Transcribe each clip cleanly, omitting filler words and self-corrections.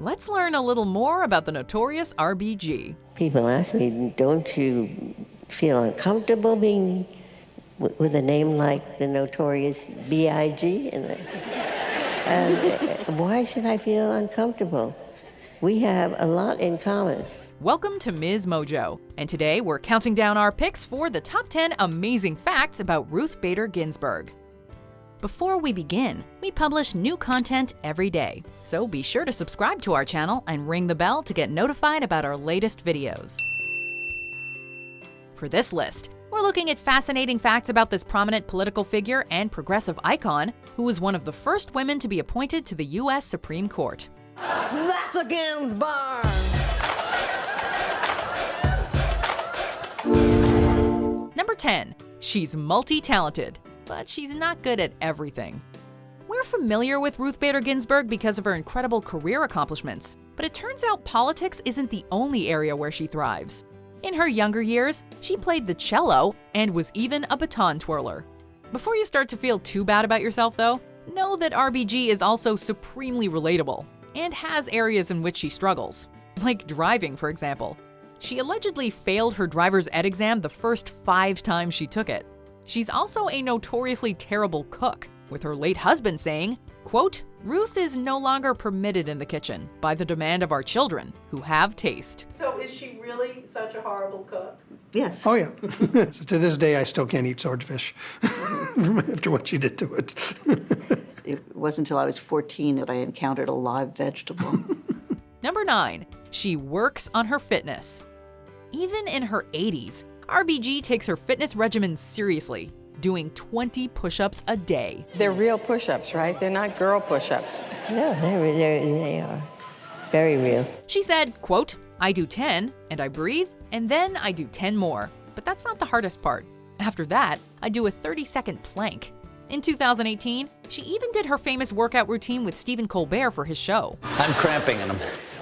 let's learn a little more about the Notorious RBG. People ask me, don't you feel uncomfortable being with a name like the Notorious B.I.G.? Why should I feel uncomfortable? We have a lot in common. Welcome to MsMojo, and today we're counting down our picks for the top 10 amazing facts about Ruth Bader Ginsburg. Before we begin, we publish new content every day, so be sure to subscribe to our channel and ring the bell to get notified about our latest videos. For this list, we're looking at fascinating facts about this prominent political figure and progressive icon who was one of the first women to be appointed to the U.S. Supreme Court. That's a Ginsburg! Number 10. She's multi-talented, but she's not good at everything. We're familiar with Ruth Bader Ginsburg because of her incredible career accomplishments, but it turns out politics isn't the only area where she thrives. In her younger years, she played the cello and was even a baton twirler. Before you start to feel too bad about yourself, though, know that RBG is also supremely relatable and has areas in which she struggles, like driving, for example. She allegedly failed her driver's ed exam the first 5 times she took it. She's also a notoriously terrible cook, with her late husband saying, quote, "Ruth is no longer permitted in the kitchen by the demand of our children, who have taste." So is she really such a horrible cook? Yes. Oh, yeah. To this day, I still can't eat swordfish after what she did to it. It wasn't until I was 14 that I encountered a live vegetable. Number 9. She works on her fitness. Even in her 80s, RBG takes her fitness regimen seriously, doing 20 push-ups a day. They're real push-ups, right? They're not girl push-ups. No, they are very real. She said, quote, "I do 10, and I breathe, and then I do 10 more. But that's not the hardest part. After that, I do a 30-second plank." In 2018, she even did her famous workout routine with Stephen Colbert for his show. I'm cramping and I'm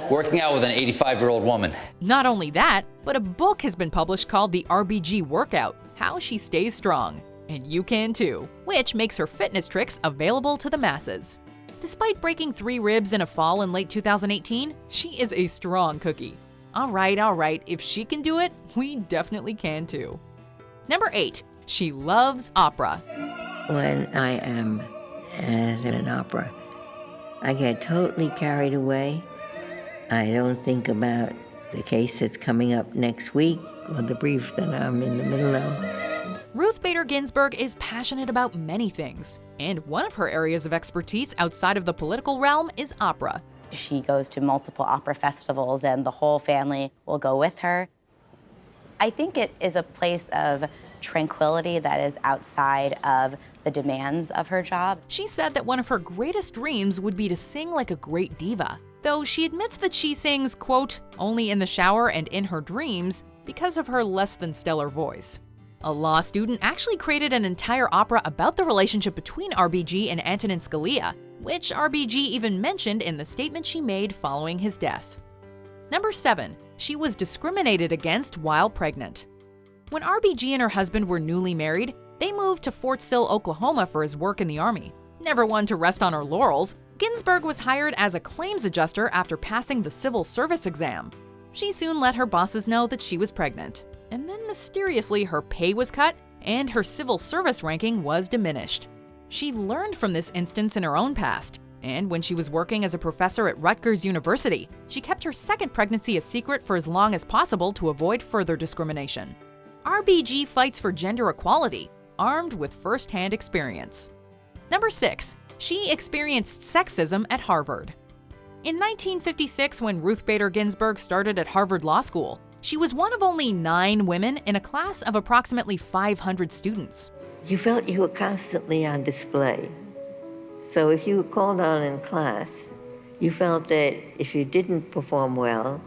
working out with an 85-year-old woman. Not only that, but a book has been published called The RBG Workout: How She Stays Strong. And you can too, which makes her fitness tricks available to the masses. Despite breaking 3 ribs in a fall in late 2018, she is a strong cookie. All right, if she can do it, we definitely can too. Number 8. She loves opera. When I am at an opera, I get totally carried away. I don't think about the case that's coming up next week or the brief that I'm in the middle of. Ruth Bader Ginsburg is passionate about many things, and one of her areas of expertise outside of the political realm is opera. She goes to multiple opera festivals, and the whole family will go with her. I think it is a place of tranquility that is outside of the demands of her job. She said that one of her greatest dreams would be to sing like a great diva, though she admits that she sings, quote, "only in the shower and in her dreams" because of her less than stellar voice. A law student actually created an entire opera about the relationship between RBG and Antonin Scalia, which RBG even mentioned in the statement she made following his death. Number 7. She was discriminated against while pregnant. When RBG and her husband were newly married, they moved to Fort Sill, Oklahoma for his work in the Army. Never one to rest on her laurels, Ginsburg was hired as a claims adjuster after passing the civil service exam. She soon let her bosses know that she was pregnant, and then mysteriously her pay was cut and her civil service ranking was diminished. She learned from this instance in her own past, and when she was working as a professor at Rutgers University, she kept her second pregnancy a secret for as long as possible to avoid further discrimination. RBG fights for gender equality, armed with first-hand experience. Number 6. She experienced sexism at Harvard. In 1956, when Ruth Bader Ginsburg started at Harvard Law School, she was one of only 9 women in a class of approximately 500 students. You felt you were constantly on display. So if you were called on in class, you felt that if you didn't perform well,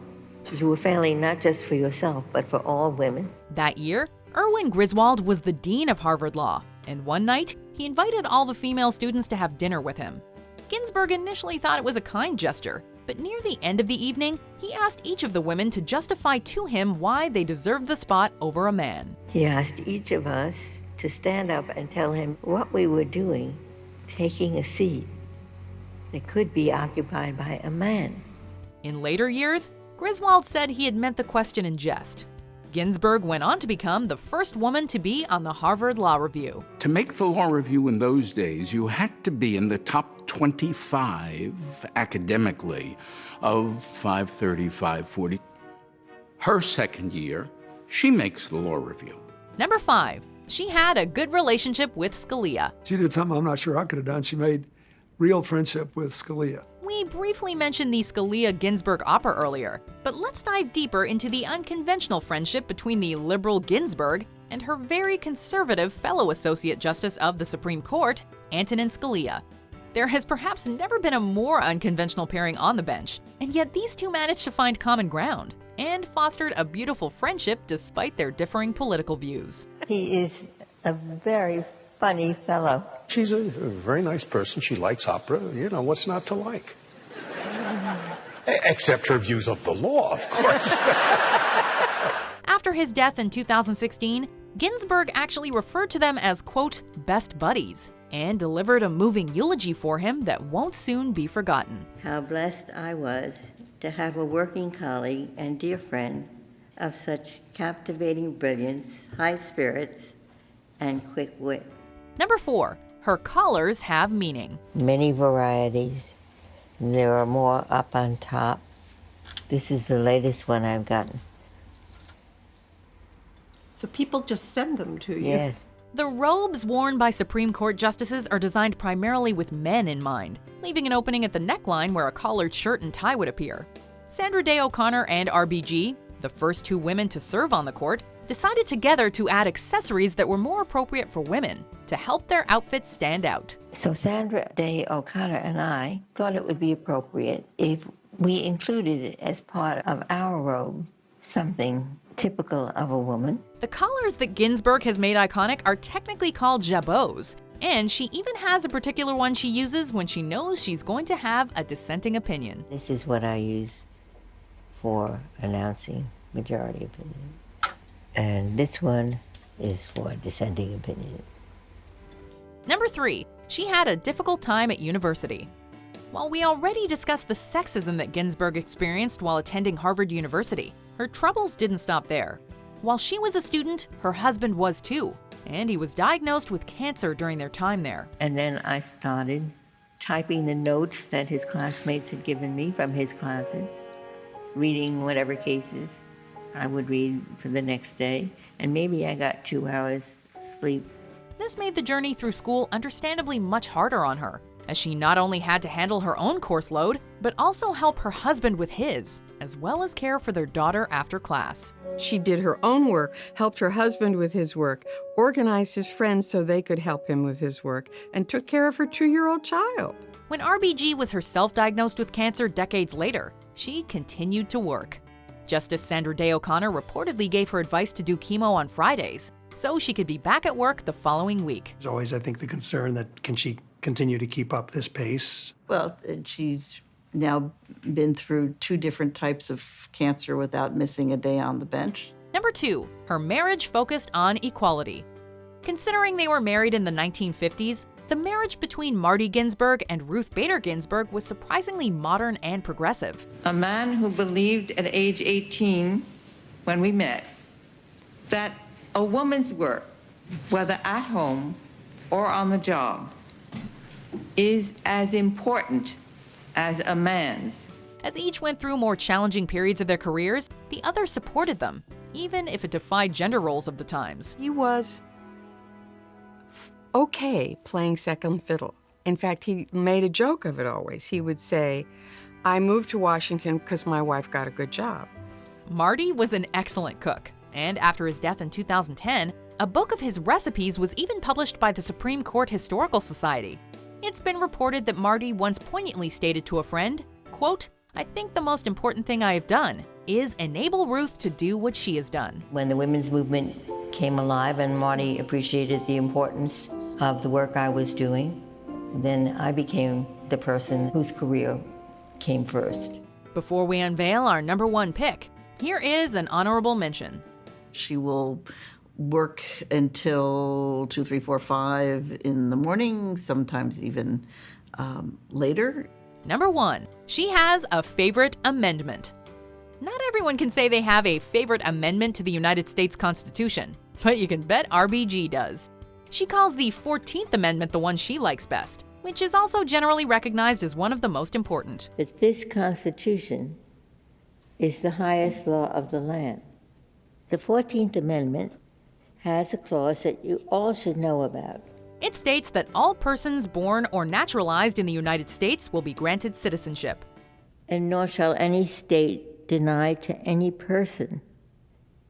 you were failing not just for yourself, but for all women. That year, Erwin Griswold was the dean of Harvard Law, and one night, he invited all the female students to have dinner with him. Ginsburg initially thought it was a kind gesture, but near the end of the evening, he asked each of the women to justify to him why they deserved the spot over a man. He asked each of us to stand up and tell him what we were doing, taking a seat that could be occupied by a man. In later years, Griswold said he had meant the question in jest. Ginsburg went on to become the first woman to be on the Harvard Law Review. To make the law review in those days, you had to be in the top 25 academically of 530, 540. Her second year, she makes the law review. Number 5, she had a good relationship with Scalia. She did something I'm not sure I could have done. She made real friendship with Scalia. We briefly mentioned the Scalia-Ginsburg opera earlier, but let's dive deeper into the unconventional friendship between the liberal Ginsburg and her very conservative fellow Associate Justice of the Supreme Court, Antonin Scalia. There has perhaps never been a more unconventional pairing on the bench, and yet these two managed to find common ground and fostered a beautiful friendship despite their differing political views. He is a very funny fellow. She's a very nice person. She likes opera. You know, what's not to like? Except her views of the law, of course. After his death in 2016, Ginsburg actually referred to them as, quote, best buddies, and delivered a moving eulogy for him that won't soon be forgotten. How blessed I was to have a working colleague and dear friend of such captivating brilliance, high spirits, and quick wit. Number 4, her collars have meaning. Many varieties. There are more up on top. This is the latest one I've gotten. So people just send them to you. Yes. The robes worn by Supreme Court justices are designed primarily with men in mind, leaving an opening at the neckline where a collared shirt and tie would appear. Sandra Day O'Connor and RBG, the first 2 women to serve on the court, decided together to add accessories that were more appropriate for women to help their outfits stand out. So Sandra Day O'Connor and I thought it would be appropriate if we included it as part of our robe, something typical of a woman. The collars that Ginsburg has made iconic are technically called jabots, and she even has a particular one she uses when she knows she's going to have a dissenting opinion. This is what I use for announcing majority opinion. And this one is for dissenting opinion. Number 3, she had a difficult time at university. While we already discussed the sexism that Ginsburg experienced while attending Harvard University, her troubles didn't stop there. While she was a student, her husband was too, and he was diagnosed with cancer during their time there. And then I started typing the notes that his classmates had given me from his classes, reading whatever cases I would read for the next day, and maybe I got 2 hours sleep. This made the journey through school understandably much harder on her, as she not only had to handle her own course load, but also help her husband with his, as well as care for their daughter after class. She did her own work, helped her husband with his work, organized his friends so they could help him with his work, and took care of her 2-year-old child. When RBG was herself diagnosed with cancer decades later, she continued to work. Justice Sandra Day O'Connor reportedly gave her advice to do chemo on Fridays, so she could be back at work the following week. There's always, I think, the concern that can she continue to keep up this pace? Well, she's now been through 2 different types of cancer without missing a day on the bench. Number 2, her marriage focused on equality. Considering they were married in the 1950s, the marriage between Marty Ginsburg and Ruth Bader Ginsburg was surprisingly modern and progressive. A man who believed at age 18, when we met, that a woman's work, whether at home or on the job, is as important as a man's. As each went through more challenging periods of their careers, the other supported them, even if it defied gender roles of the times. He was okay playing second fiddle. In fact, he made a joke of it always. He would say, I moved to Washington because my wife got a good job. Marty was an excellent cook, and after his death in 2010, a book of his recipes was even published by the Supreme Court Historical Society. It's been reported that Marty once poignantly stated to a friend, quote, I think the most important thing I have done is enable Ruth to do what she has done. When the women's movement came alive and Marty appreciated the importance of the work I was doing, then I became the person whose career came first. Before we unveil our number 1 pick, here is an honorable mention. She will work until 2, 3, 4, 5 in the morning, sometimes even later. Number 1. She has a favorite amendment. Not everyone can say they have a favorite amendment to the United States Constitution, but you can bet RBG does. She calls the 14th Amendment the one she likes best, which is also generally recognized as one of the most important. That this Constitution is the highest law of the land. The 14th Amendment has a clause that you all should know about. It states that all persons born or naturalized in the United States will be granted citizenship. And nor shall any state deny to any person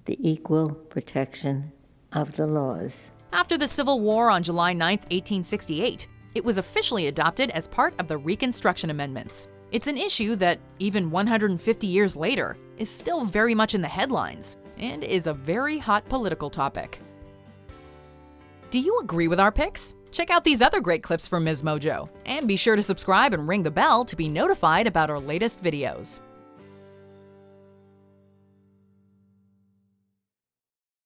the equal protection of the laws. After the Civil War on July 9, 1868, it was officially adopted as part of the Reconstruction Amendments. It's an issue that, even 150 years later, is still very much in the headlines and is a very hot political topic. Do you agree with our picks? Check out these other great clips from MsMojo, and be sure to subscribe and ring the bell to be notified about our latest videos.